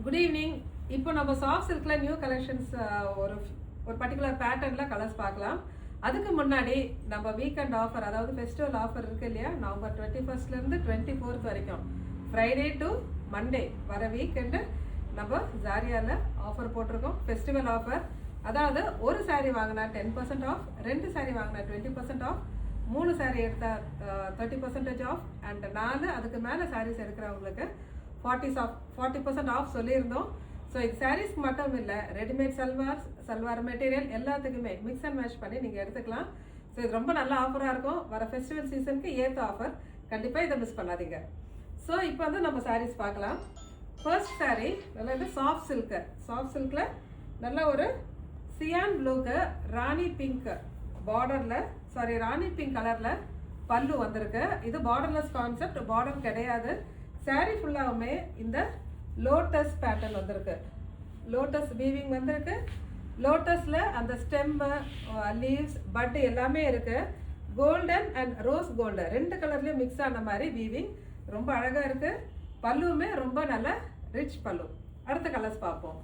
Good evening. இப்போ நம்ம soft சில்க்ல new collections ஒரு ஒரு பர்டிகுலர் பேட்டர்ன்ல கலர்ஸ் பார்க்கலாம். அதுக்கு முன்னாடி நம்ம வீக்கெண்ட் ஆஃபர், அதாவது ஃபெஸ்டிவல் ஆஃபர் இருக்கு இல்லையா, நவம்பர் 21 இருந்து 24 வரைக்கும், ஃப்ரைடே டு மண்டே வர வீக்கெண்டு நம்ம ஜாரியால ஆஃபர் போட்டிருக்கோம். ஃபெஸ்டிவல் ஆஃபர், அதாவது ஒரு சாரீ வாங்கினா 10% ஆஃப், 2 சாரீ வாங்கினா 20% ஆஃப், 3 சாரீ எடுத்தா 30% ஆஃப், அண்ட் 4 அதுக்கு மேலே சாரீஸ் எடுக்கிறவங்களுக்கு 40% ஆஃப் சொல்லியிருந்தோம். ஸோ இது சாரீஸ்க்கு மட்டும் இல்லை, ரெடிமேட் சல்வார் மெட்டீரியல் எல்லாத்துக்குமே மிக்ஸ் அண்ட் மேட்ச் பண்ணி நீங்கள் எடுத்துக்கலாம். ஸோ இது ரொம்ப நல்ல ஆஃபராக இருக்கும். வர ஃபெஸ்டிவல் சீசனுக்கு ஏற்ற ஆஃபர், கண்டிப்பாக இதை மிஸ் பண்ணாதீங்க. ஸோ இப்போ வந்து நம்ம சாரீஸ் பார்க்கலாம். ஃபர்ஸ்ட் சாரீ நல்லா இது சாஃப்ட் சில்கில் நல்ல ஒரு சியான் ப்ளூக்கு ராணி பிங்க் பார்டரில், ராணி பிங்க் கலரில் பல்லு வந்திருக்கு. இது பார்டர்லெஸ் கான்செப்ட், பார்டர் கிடையாது. சாரீ ஃபுல்லாகவுமே இந்த லோட்டஸ் பேட்டர்ன் வந்திருக்கு, லோட்டஸ் வீவிங் வந்திருக்கு. லோட்டஸில் அந்த ஸ்டெம்மு, லீவ்ஸ், பட் எல்லாமே இருக்கு. கோல்டன் அண்ட் ரோஸ் கோல்டு 2 கலர்லேயும் மிக்ஸ் ஆன மாதிரி வீவிங் ரொம்ப அழகாக இருக்கு. பல்லுவுமே ரொம்ப நல்ல ரிச் பல்லு. அடுத்த கலர்ஸ் பார்ப்போம்.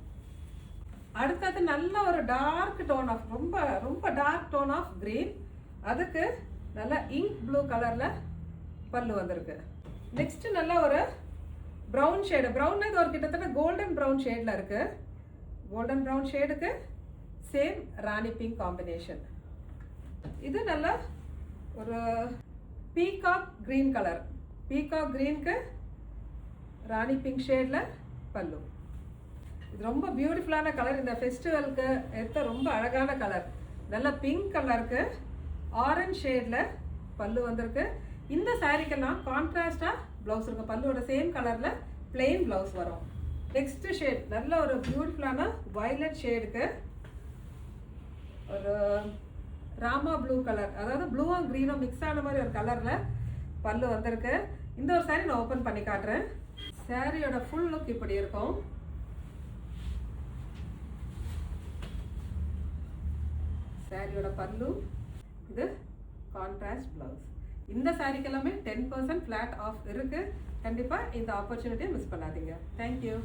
அடுத்தது நல்ல ஒரு டார்க் டோன் ஆஃப், ரொம்ப ரொம்ப டார்க் டோன் ஆஃப் கிரீன், அதுக்கு நல்ல இங்க் ப்ளூ கலரில் பல்லு வந்திருக்கு. நெக்ஸ்ட் நல்ல ஒரு ப்ரௌன் ஷேடு, ப்ரௌன் இது ஒரு கிட்டத்தட்ட கோல்டன் ப்ரௌன் ஷேடில் இருக்கு. கோல்டன் ப்ரௌன் ஷேடுக்கு சேம் ராணி பிங்க் காம்பினேஷன். இது நல்ல ஒரு பீகாக் கிரீன் கலர், பீகாக் கிரீனுக்கு ராணி பிங்க் ஷேடில் பல்லு. இது ரொம்ப பியூட்டிஃபுல்லான கலர், இந்த ஃபெஸ்டிவலுக்கு எடுத்த ரொம்ப அழகான கலர். நல்ல பிங்க் கலருக்கு ஆரஞ்ச் ஷேடில் பல்லு வந்திருக்கு. இந்த சாரீக்கெல்லாம் கான்ட்ராஸ்டாக ப்ளவுஸ் இருக்கும். பல்லுவோட சேம் கலரில் பிளெயின் ப்ளவுஸ் வரும். நெக்ஸ்ட் ஷேட் நல்ல ஒரு பியூட்டிஃபுல்லான வயலட் ஷேடுக்கு ஒரு ராமா ப்ளூ கலர், அதாவது ப்ளூவும் க்ரீனும் மிக்ஸ் ஆன மாதிரி ஒரு கலரில் பல்லு வந்திருக்கு. இந்த ஒரு சாரீ நான் ஓப்பன் பண்ணி காட்டுறேன். சாரியோட ஃபுல் லுக் இப்படி இருக்கும். சாரியோட பல்லு, இது கான்ட்ராஸ்ட் ப்ளவுஸ். இந்த சாரீக்கு எல்லாமே 10% ஃபிளாட் ஆஃப் இருக்கு. கண்டிப்பாக இந்த ஆப்பர்ச்சுனிட்டியை மிஸ் பண்ணாதீங்க. தேங்க்யூ.